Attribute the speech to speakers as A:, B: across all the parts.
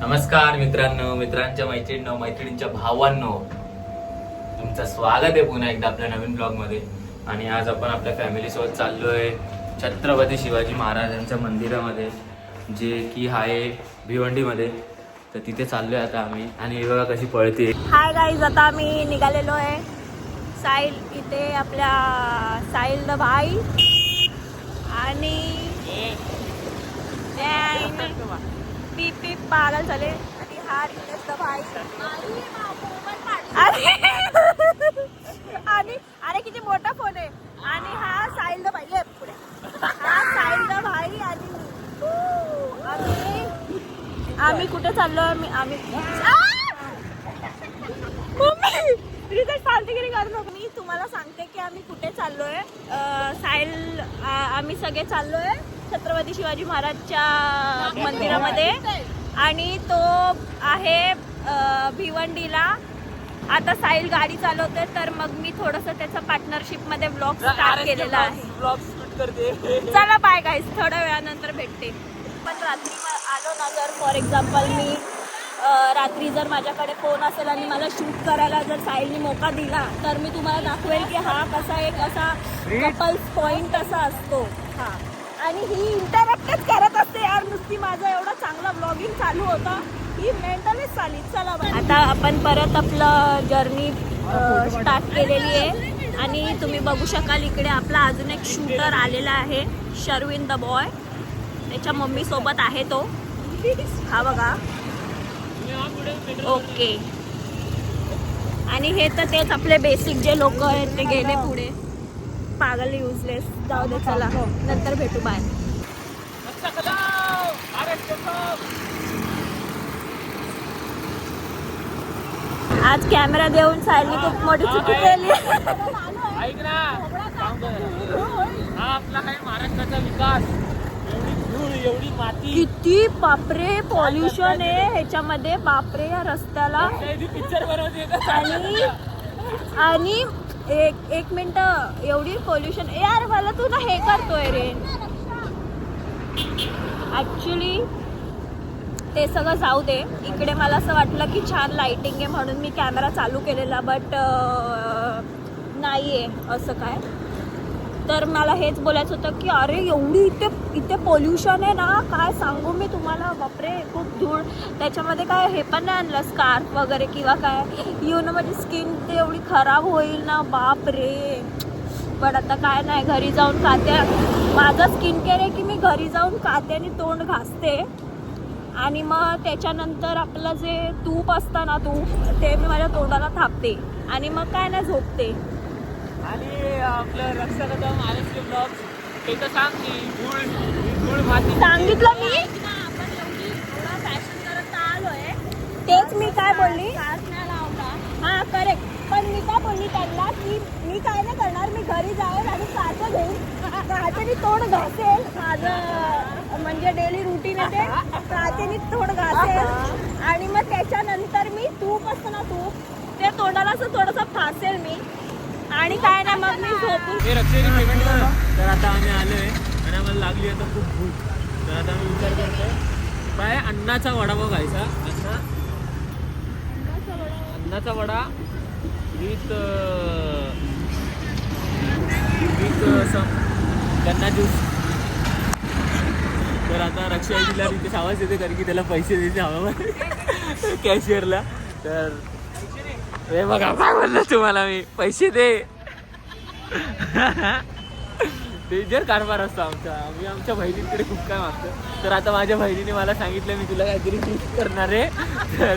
A: नमस्कार मित्रांनो, मित्रांच्या मैत्रिणींच्या भावांनो, तुमचं स्वागत आहे पुन्हा एकदा आपल्या नवीन ब्लॉग मध्ये. आणि आज आपण आपल्या फॅमिली सोबत चाललोय छत्रपती शिवाजी महाराजांच्या मंदिरामध्ये, जे की आहे भिवंडीमध्ये. तर तिथे चाललोय आता आम्ही. आणि बघा कशी पळते.
B: हाय गाईज, आता आम्ही निघालेलो आहे साहिल इथे, आपल्या साहिल द भाई आणि पीप पीप पागल झाले. आणि हा रितेश द भाई आणि अरे किती मोठा फोन आहे. आणि हा साहिल द भाई, ये पुढे. हा साहिल द भाई. आणि आम्ही कुठे चाललोय? आम्ही रितेश फालतूगिरी करू नको. मी तुम्हाला सांगते की आम्ही कुठे चाललोय. साहिल आम्ही सगळे चाललोय छत्रपती शिवाजी महाराजच्या मंदिरामध्ये. आणि तो आहे भिवंडीला. आता साहिल गाडी चालवतोय, तर मग मी थोडंसं त्याचा पार्टनरशिप मध्ये ब्लॉग स्टार्ट केलेला आहे. चला बाय गाईस, थोड्या वेळानंतर भेटते. पण रात्री आलो ना, जर फॉर एक्झाम्पल मी रात्री जर माझ्याकडे फोन असेल आणि मला शूट करायला जर साहिलनी मोका दिला, तर मी तुम्हाला दाखवेल की हा कसा एक असा कपल्स पॉइंट असा असतो. हा, आणि ही इंटरॅक्टच करत असते यार नुसती. माझा एवढा चांगला ब्लॉगिंग चालू होता, ही मेंटलीच चालली. चला आता आपण परत आपलं जर्नी स्टार्ट केलेली आहे. आणि तुम्ही बघू शकाल इकडे आपला अजून एक शूटर आलेला आहे, शर्विन द बॉय. त्याच्या मम्मी सोबत आहे तो. हा बघा, ओके. आणि हे तर तेच आपले बेसिक जे लोक आहेत ते गेले पुढे, पागल युजलेस. जाऊ दे, चला नंतर भेटू, बाय. आज कॅमेरा देऊन साहिलने खूप मोठी चुकी केली.
C: ऐक ना, हा आपला आहे महाराष्ट्राचा विकास. एवढी धूळ, एवढी माती,
B: किती बापरे पॉल्युशन आहे ह्याच्यामध्ये. बापरे या रस्त्याला.
C: पिक्चर बनवते.
B: आणि एक मिनिट, एवढी पॉल्युशन यार. मला तू ना हे करतोय रे. ऍक्च्युली ते सगळं जाऊ दे. इकडे मला असं वाटलं की छान लाइटिंग आहे म्हणून मी कॅमेरा चालू केलेला, बट नाही आहे असं काय. तर मला हेच बोलायचं होतं की अरे एवढी इथे पॉल्युशन आहे ना, काय सांगू मी तुम्हाला. बापरे खूप धूळ. त्याच्यामध्ये काय हे पण नाही आणलं स्कार्फ वगैरे किंवा काय, माझी स्किन ते एवढी खराब होईल ना, बापरे. पण आता काय नाही, घरी जाऊन कात्या, माझं स्किन केअर आहे की मी घरी जाऊन कात्याने तोंड घासते. आणि मग त्याच्यानंतर आपलं जे तूप असतं ना, ते मी माझ्या तोंडाला थापते. आणि मग काय नाही, झोपते.
C: आणि आपलं रक्षाकर्ता महाराष्ट्र ब्लॉग ते तर सांग की धूळ माती
B: सांगितलं मी. आपण एवढा फॅशन करत आलोय, तेच मी काय बोलली. हा करेक्ट. पण मी काय बोलली त्यांना की मी काय नाही करणार, मी घरी जाईल आणि काचं घेईन, काचेने तोंड घासेल. माझं म्हणजे डेली रुटीन आहे ते, काचेने तोंड घासेल. आणि मग त्याच्यानंतर मी तूप असतं ना, तूप ते तोंडाला असं थोडंसं फासेल मी. आणि काय नाही, मग मी झोपून.
C: हे रक्षाची पेमेंट करा. तर आता आम्ही आलोय आणि आम्हाला लागली आता खूप भूक. तर आता आम्ही विचार करतोय काय अन्नाचा वडापाव खायचा. अन्नाचा वडा विथ गन्ना ज्यूस. तर आता रक्षा तिला तिथे आवाज येते कारण की त्याला पैसे द्यायचे हवा कॅशियरला. तर हे बघा काय बोललं तुम्हाला मी, पैसे दे. डेंजर कारभार असतो आमचा. आम्ही आमच्या बहिणींकडे खूप काय मागतो. तर आता माझ्या बहिणीने मला सांगितलं मी तुला काहीतरी गिफ्ट करणार आहे. तर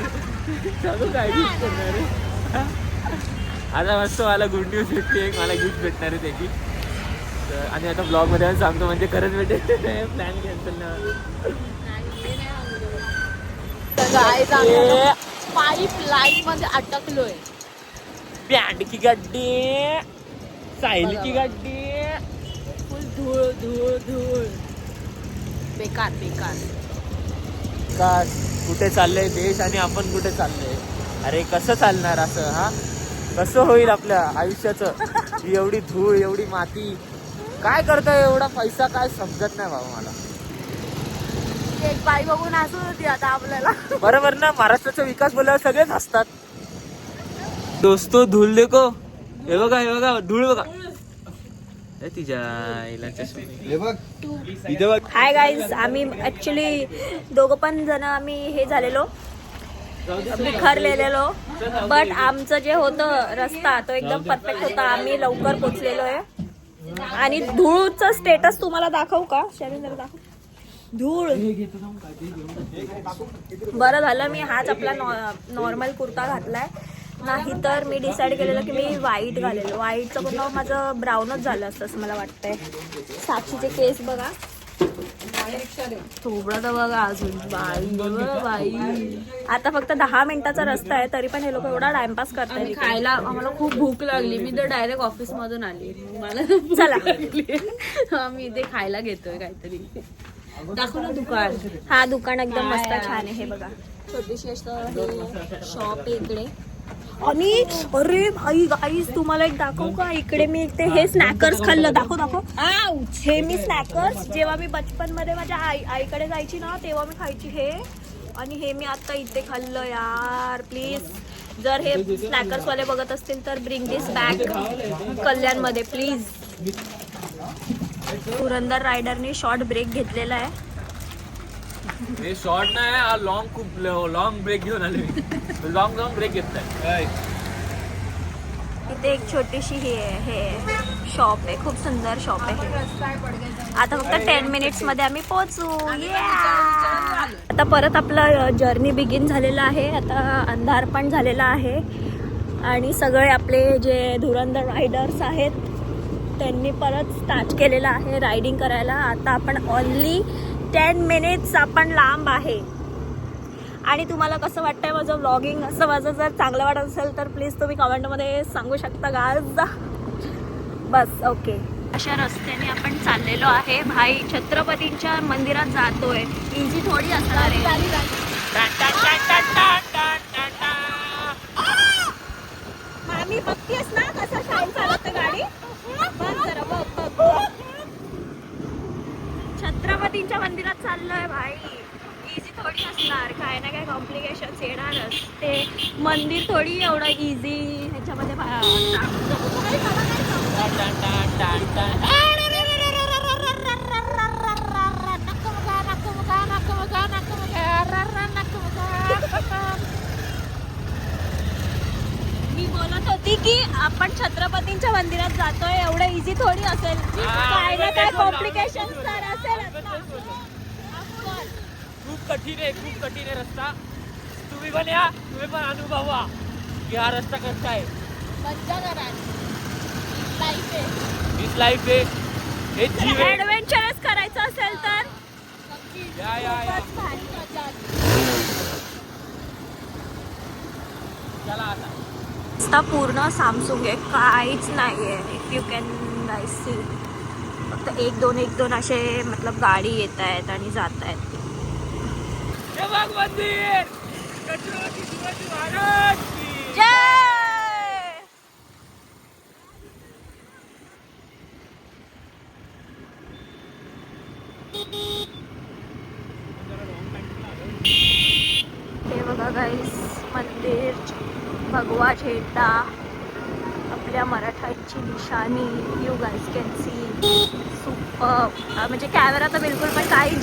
C: सांगू काय गिफ्ट करणार आहे. आता मस्त मला गुड न्यूज भेटते, मला गिफ्ट भेटणार आहे त्याची. तर आणि आता ब्लॉगमध्ये सांगतो म्हणजे खरंच भेटेल. प्लॅन कॅन्सल नाही.
B: पाईप लाईन मध्ये अटकलोय.
C: बँड की गड्डी, साहिल की गड्डी,
B: फुल धूळ धूळ धूळ. बेकार बेकार.
C: कुठे चाललंय देश आणि आपण कुठे चाललोय. अरे कसं चालणार असं? हा कसं होईल आपल्या आयुष्याचं? एवढी धूळ, एवढी माती, काय करताय? एवढा पैसा काय समजत नाही बाबा मला.
B: एक बाई बघून हसून होती आता आपल्याला.
C: बरोबर ना, महाराष्ट्राचा विकास बोलल्यावर सगळेच हसतात. दोस्तो धूल देखो, हे बघा धूळ बघा. तिच्या
B: हाय गाईज, आम्ही ऍक्च्युली दोघं पण जण आम्ही हे झालेलो, बिखरलेलो, बट आमचं जे होतं रस्ता तो एकदम परफेक्ट होता. आम्ही लवकर पोचलेलो आहे. आणि धूळचा स्टेटस तुम्हाला दाखवू का शैलेंद्र? दाखव धूळ. बरं झालं मी हाच आपला नॉर्मल कुर्ता घातलाय, नाही तर मी डिसाईड केलेलं की मी व्हाईट घालेलो. व्हाईटचं पूर्ण माझं ब्राऊनच झालं असतं असं मला वाटतंय. साक्षीचे केस बघा, थोबडं तर बघा अजून. बाई आता फक्त 10 मिनिटाचा रस्ता आहे तरी पण हे लोक एवढा टाइमपास करतात.
D: खायला आम्हाला खूप भूक लागली, मी तर डायरेक्ट ऑफिस मधून आली. मला
B: चला
D: आम्ही इथे खायला घेतोय काहीतरी. दाखव ना दुकान.
B: हा दुकान एकदम मस्त छान आहे. हे बघा छोटीशी असं हे शॉप आहे इकडे. आणि अरे भाई गाईज तुम्हाला एक दाखवू का, इकडे मी ते हे स्नॅकर्स खाल्लं. दाखव. हे मी स्नॅकर्स जेव्हा मी बचपन मध्ये माझ्या आईकडे जायची ना तेव्हा मी खायची हे, आणि हे मी आता इथे खाल्लं. यार प्लीज जर हे स्नॅकर्स वाले बघत असतील तर ब्रिंग दिस बॅक कल्याण मध्ये प्लीज. पुरंदर रायडरने शॉर्ट ब्रेक घेतलेला आहे.
C: हे शॉर्ट नाही, हा लॉंग, खूप लॉंग ब्रेक घेऊन आले. लॉंग ब्रेक घेतलाय.
B: इथे एक छोटीशी हे शॉप आहे, खूप सुंदर शॉप आहे. आता फक्त 10 मिनिट्स मध्ये आम्ही पोहोचू. आता परत आपलं जर्नी बिगिन झालेला आहे. आता अंधार पण झालेला आहे आणि सगळे आपले जे धुरंधर रायडर्स आहेत त्यांनी परत स्टार्ट केलेलं आहे रायडिंग करायला. आता आपण ओनली 10 मिनिट्स आपण लांब आहे. आणि तुम्हाला कसं वाटतंय माझं व्लॉगिंग? असं माझं जर चांगलं वाटत असेल तर प्लीज तुम्ही कमेंटमध्ये सांगू शकता गाईज. बस ओके. अशा रस्त्याने आपण चाललेलो आहे भाई, छत्रपतींच्या मंदिरात जातोय. इझी थोडी असणार आहे. मामी बघतीयस ना कसं शाईन चालवते गाडी? बघ जरा, बघ. छत्रपतींच्या मंदिरात चाललोय भाई. इझी थोडी असणार, काय ना काय कॉम्प्लिकेशन्स येणारच. ते मंदिर थोडी एवढं इझी ह्याच्यामध्ये मी बोलत होती की आपण छत्रपतींच्या मंदिरात जातोय, एवढं इझी थोडी असेल. काय ना काय कॉम्प्लिकेशन्स तर असेल.
C: खूप कठीण आहे रस्ता. तुम्ही पण या, तुम्ही पण अनुभवा की हा रस्ता कसा आहे.
D: मज्जा करा,
C: लाईफ आहे. हे जीव आहे.
B: ऍडव्हेंचरस करायचं असेल तर
C: या. चला आता.
B: रस्ता पूर्ण सामसूंग आहे, काहीच नाहीये. इफ यू कॅन सी फक्त एक दोन असे मतलब गाडी येत आहेत आणि जात आहेत.
C: मंदिर छत्रपती शिवाजी महाराज की
B: जय. हे बघा गाईस, मंदिर भगवा झेंडा, आपल्या मराठाची निशाणी. You guys can see super. म्हणजे कॅमेरा तर बिलकुल पण काही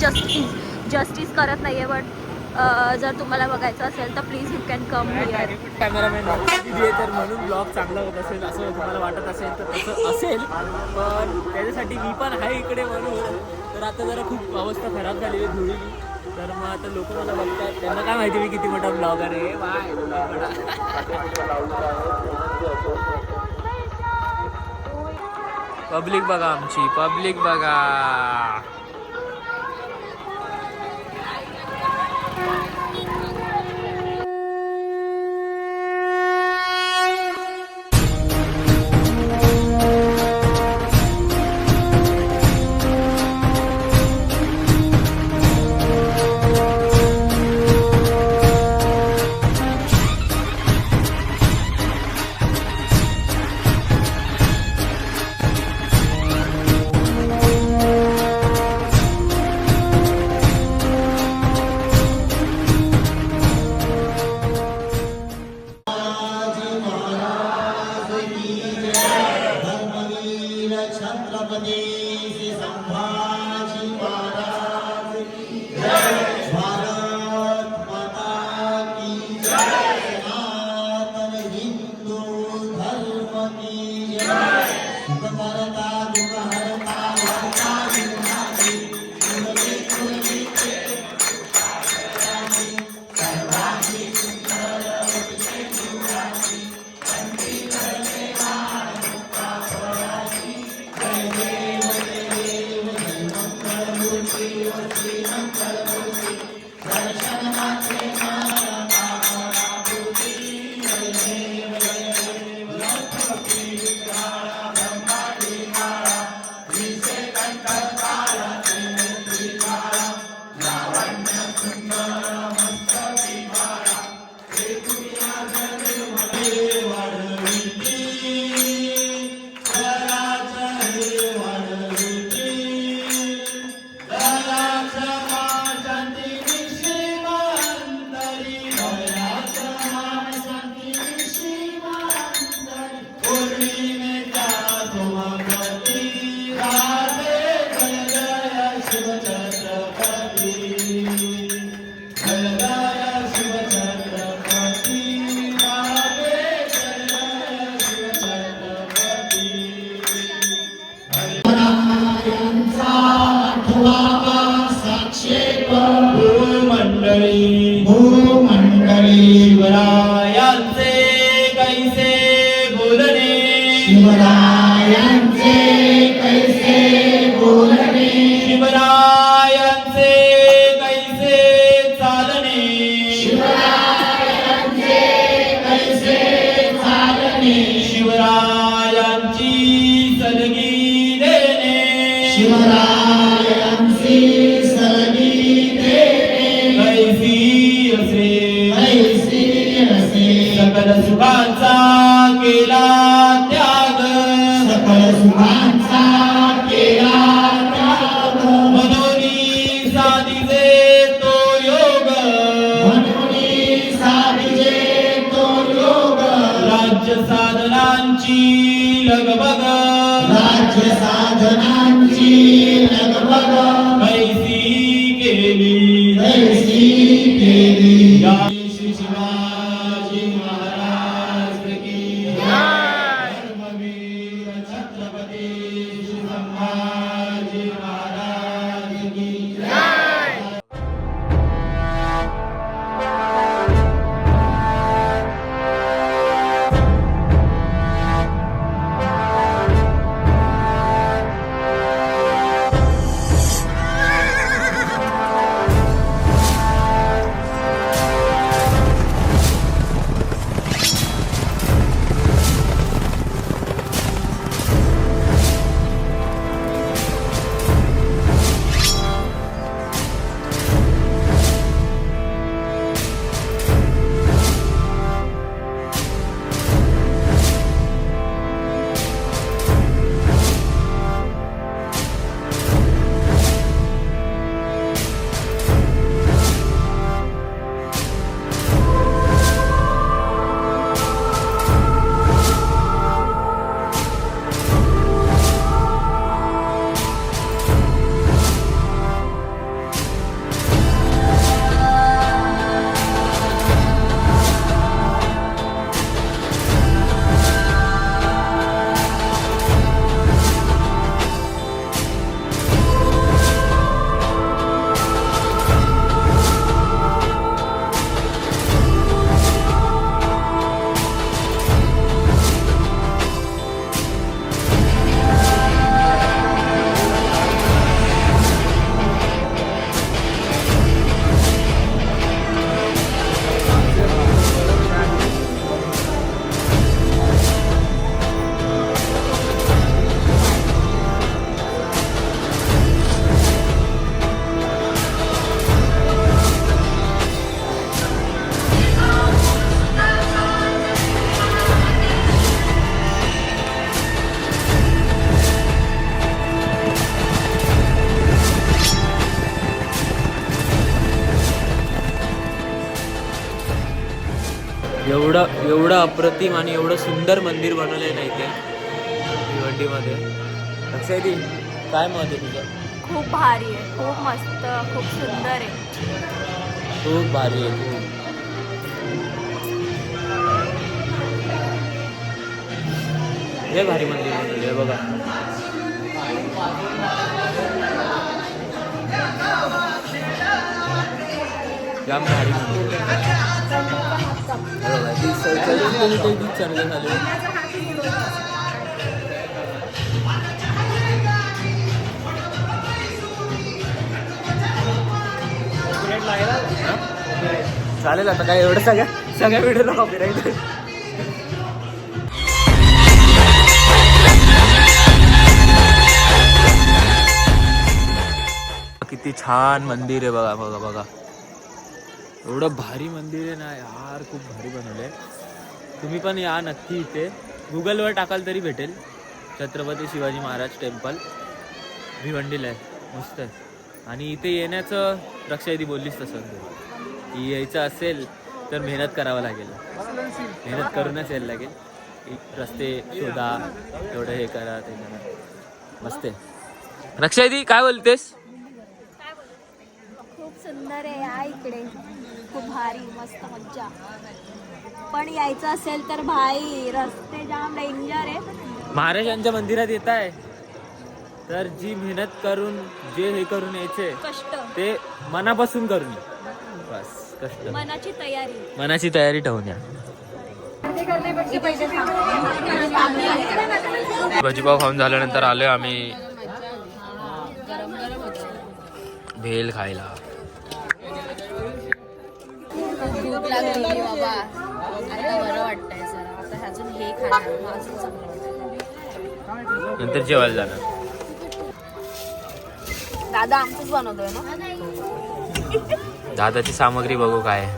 B: जस्टिस करत नाहीये, बट जर तुम्हाला बघायचं असेल तर please you can come here.
C: Cameraman आहे तर म्हणून ब्लॉग चांगला होत असेल असं तुम्हाला वाटत असेल तर तसं असेल, पण त्याच्यासाठी मी पण आहे इकडे म्हणून. तर आता जरा खूप अवस्था खराब झाली आहे धुळीची, तर मग आता लोक मला बघतात, त्यांना काय माहिती मी किती मोठा ब्लॉगर आहे. पब्लिक बघा, आमची पब्लिक बघा.
A: शिवरायांचे कैसे बोलणे
E: शिवरायांचे कैसे बोलणे
A: शिवरायांचे कैसे चालणे
E: शिवरायांचे कैसे चालणे
A: शिवरायांची सलगी देणे
E: शिवरायांची सलगी देणे
A: कैसी असे
E: कैसी असे
A: सकल सुखांचा केला त्याग
E: सकल सुखांचा केला त्याग
A: मनोनी साधिजे तो योग
E: म्हणून साधिजे तो योग
A: राज्य साधनांची लगबग
E: राज्य साधनांची लगबग
A: कैसी केली
E: कैसी केली
A: या श्री शिवाजी महाराज की धर्मवीर छत्रपती श्री संभाजी महाराज की
C: एवढं अप्रतिम आणि एवढं सुंदर मंदिर बनवलंय ना इथे भिवंडीमध्ये. लक्षात काय मत आहे तुझं?
B: खूप भारी आहे, खूप मस्त, खूप सुंदर आहे.
C: खूप भारी आहे खूप. हे भारी मंदिर बनवलंय बघा. जाम भारी मंदिर आहे. बघा, ती चर्चा झाली. चालेल आता काय एवढं सगळ्या व्हिडिओला कॉपीराईट. किती छान मंदिर आहे बघा बघा बघा. एवढं भारी मंदिर आहे ना यार, खूप भारी बनवलंय. तुम्ही पण या नक्की इथे. गुगलवर टाकाल तरी भेटेल. छत्रपती शिवाजी महाराज टेम्पल भिवंडीला आहे. मस्त आहे. आणि इथे येण्याचं रक्षायदी बोललीस तसं की यायचं असेल तर मेहनत करावं लागेल. मेहनत करूनच यायला लागेल. रस्ते शोधा, एवढं हे करा ते करा. मस्त आहे. रक्षायदी काय बोलतेस?
B: खूप सुंदर आहे. या इकडे खूप भारी, मस्त मज्जा. पण यायचं असेल तर भाई रस्ते जाम डेंजर आहे.
C: महाराजांच्या मंदिरात येत आहे तर जी मेहनत करून जे हे करून यायचे
B: कष्ट
C: ते मनापासून करून ये. बस कसलं
B: मनाची तयारी.
C: मनाची तयारी ठेवून या. भजीपाव खाऊन झाल्यानंतर आलोय आम्ही भेल खायला.
D: भूक लागली बाबा, आता बरं वाटतंय जरा. आता अजून हे खाणार, मग अजून चांगलं वाटतं.
C: नंतर जेवायला जाणार.
D: दादा आमचंच बनवतोय ना.
C: दादाची सामग्री बघू काय आहे.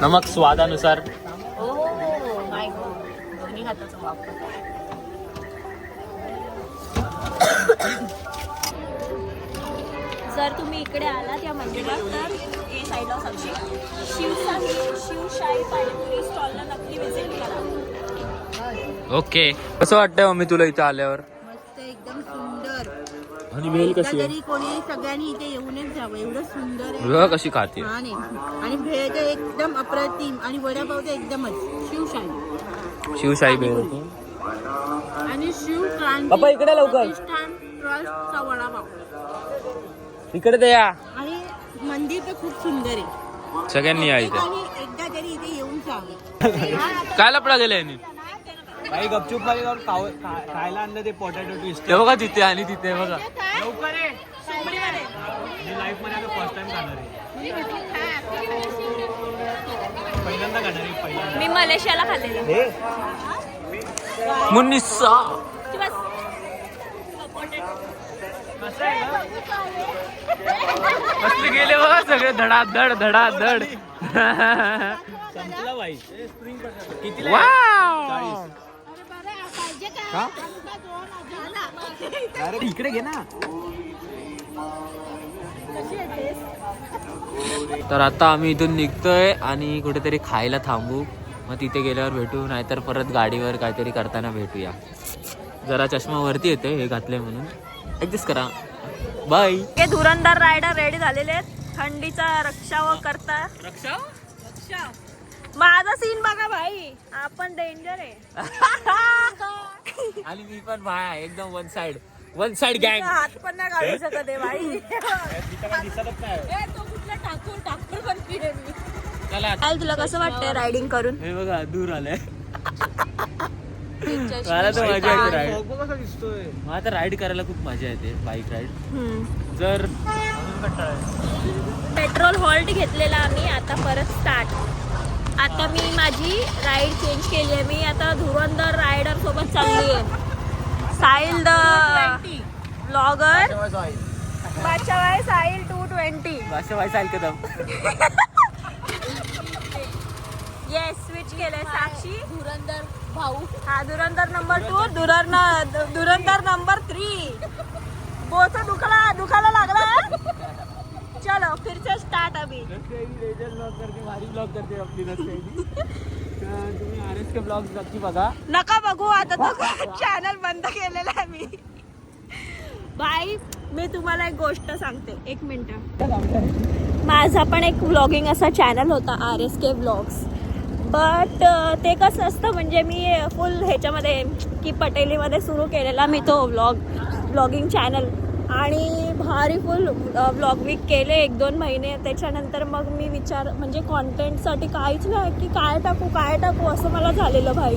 C: नमक स्वादानुसार.
D: माय गॉड, दोन्ही हाताचा वापर.
B: जर तुम्ही इकडे आलात या मंदिरात तर ए साईडला साक्षी शिवशाही पाणीपुरी स्टॉलला नक्की विजिट करा.
C: ओके. कसं वाटतंय मम्मी तुला इथं आल्यावर?
F: मस्त, एकदम सुंदर.
C: आणि भेल कशी आहे?
F: तरी कोणी सगळ्यांनी इथे येऊनच जावं, एवढं सुंदर आहे.
C: बघ कशी खाते.
F: छान आहे. आणि भेळ तर एकदम अप्रतिम, आणि वडापाव तर एकदमच शिवशाही.
C: शिवशाही भेल.
F: आणि शिव क्रांती
C: पप्पा इकडे लवकर.
F: प्रतिष्ठान ट्रस्टचा वडापाव.
C: इकडे ते या.
F: आणि मंदिर तर खूप सुंदर आहे.
C: सगळ्यांनी या इथे.
F: आणि एकदा तरी इथे येऊन जावे.
C: काय लपडा गेले यांनी?
G: काही गपचूप मध्ये जाऊन खायला आणलं ते पोटॅटो ट्विस्ट.
C: ते बघा तिथे आणि तिथे बघा.
G: लवकर आहे. मी लाईफ मध्ये आता फर्स्ट टाइम खाणार आहे. पहिल्यांदा खाणार आहे, पहिल्यांदा.
B: मी मलेशियाला खाल्लेलं.
C: मुन्निसा. कसले गेले बघा सगळे धडाधड धडाधड.
G: संपला बाई.
C: वाव.
G: अरे इकडे घे ना.
C: तर आता आम्ही इथून निघतोय आणि कुठेतरी खायला थांबू. मग तिथे गेल्यावर भेटू, नाहीतर परत गाडीवर काहीतरी करताना भेटूया. जरा चष्मा वरती येतोय हे घातलंय म्हणून ऍडजस्ट करा. बाय.
B: हे धुरंधर रायडर रेडी झालेले आहेत थंडीचा रक्षा करता.
C: रक्षा.
B: माझा सीन बघा भाई, आपण डेंजर आहे.
C: आणि मी पण भाई एकदम वन साइड गँग.
B: हात पण नाही घालू शकत आहे भाई.
G: दिसतच नाही.
B: तो कुठला ठाकूर बनती आहे मी.
C: चला
B: काल तुला कसं वाटतंय रायडिंग करून?
C: हे बघा दूर आलंय. मला तर मजा येते राईड.
G: कसा दिसतोय.
C: मला तर राईड करायला खूप मजा येते, बाईक राईड. जर
B: पेट्रोल हॉल्ट घेतलेला आम्ही, आता परत स्टार्ट. आता मी माझी राईड चेंज केली आहे. मी आता धुरंधर रायडर सोबत चालली आहे. साहिल द ब्लॉगर, बादशाह साहिल 220.
C: भाषा व्हायचं ऐकत.
B: येस, स्विच केलंय. साक्षी
D: धुरंधर भाऊ.
B: हा धुरंधर नंबर 2, धुरंधर नंबर 3. बोचा दुखायला लागला. चलो फिर से स्टार्ट अभी.
C: भारी ब्लॉग करते आपली तुम्ही RSK ब्लॉग नक्की बघा.
B: नका बघू आता, तो चॅनल बंद केलेला आहे मी. बाई, मी तुम्हाला एक गोष्ट सांगते, 1 मिनिट. माझा पण एक व्लॉगिंग असा चॅनल होता, RSK ब्लॉग्स. बट ते कसं असतं, म्हणजे मी फुल ह्याच्यामध्ये की पटेलीमध्ये सुरू केलेला मी तो व्लॉगिंग चॅनल. आणि भारी फुल व्लॉग वीक केले 1-2 महिने. त्याच्यानंतर मग मी म्हणजे कॉन्टेंटसाठी काहीच नाही की काय टाकू असं मला झालेलं भाई.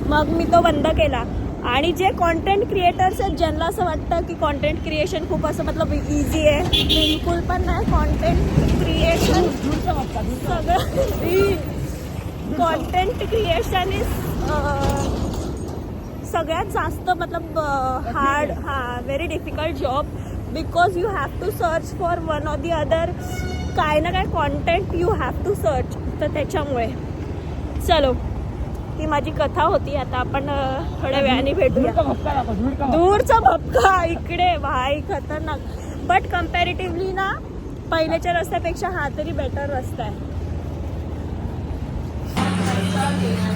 B: मग मी तो बंद केला. आणि जे कॉन्टेंट क्रिएटर्स आहेत, ज्यांना असं वाटतं की कॉन्टेंट क्रिएशन खूप असं मतलब इझी आहे, बिलकुल पण नाही. कॉन्टेंट क्रिएशन सगळं कॉन्टेंट क्रिएशन इज सगळ्यात जास्त मतलब hard, very difficult job. Because you have to search for one or the other, काय ना काय content you have to search. तर त्याच्यामुळे चलो, ती माझी कथा होती. आता आपण थोड्या वेळाने भेटूया. दूरचा भपका इकडे भाई खतरनाक. बट कम्पॅरेटिव्हली ना पहिल्याच्या रस्त्यापेक्षा हा तरी बेटर रस्ता आहे.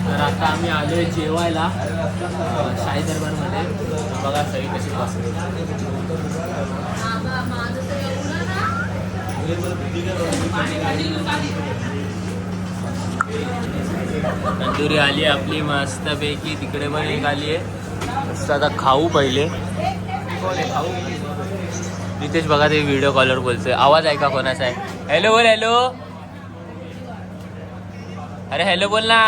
C: तर आता आम्ही आलोय जेवायला शाही दरबारमध्ये. बघा सगळी कशी बसली.
A: तंदुरी आली आपली मस्तपैकी. तिकडे पण एक आली आहे. मस्त आता खाऊ पहिले. नितेश बघा ते व्हिडिओ कॉलवर बोलतोय. आवाज ऐका कोणाचा आहे. हॅलो बोल. हॅलो. अरे हॅलो बोल ना.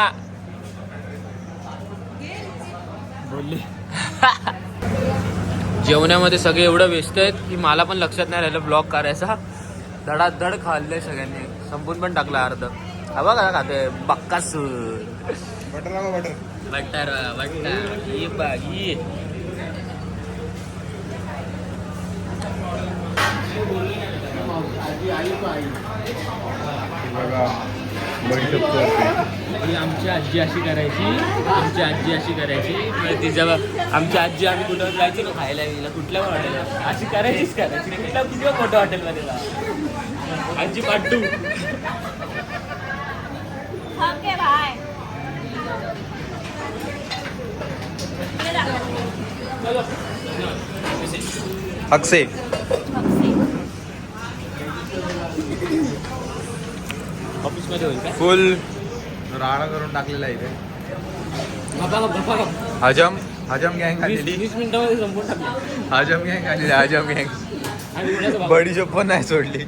C: बोलली.
A: जेवणामध्ये सगळे एवढं व्यस्त आहेत की मला पण लक्षात नाही राहिलं ब्लॉग करायचा. धडाधड खाल्लंय सगळ्यांनी. संपून पण टाकला अर्ध. हा बघा खाते बक्कासूर. बटर ही बागी.
C: ही आमची आजी अशी करायची. म्हणजे तिच्या आमची आजी आम्ही कुठं जायचो ना खायला गेला कुठल्या हॉटेलला अशी करायचीच कुठल्या किती मोठं हॉटेलमध्ये जा. आजी पाट्टू.
B: Okay bye.
H: अक्षय
C: ऑफिसमध्ये होईल काय?
H: फुल राडा करून टाकलेला आहे इथे.
C: गप्पा.
H: हजम गँग आलेली.
C: 20 मिनिटामध्ये संपून टाकलं.
H: हजम गँग आलेली. हजम गँग
C: आणि
H: बडीशोप पण नाही सोडली.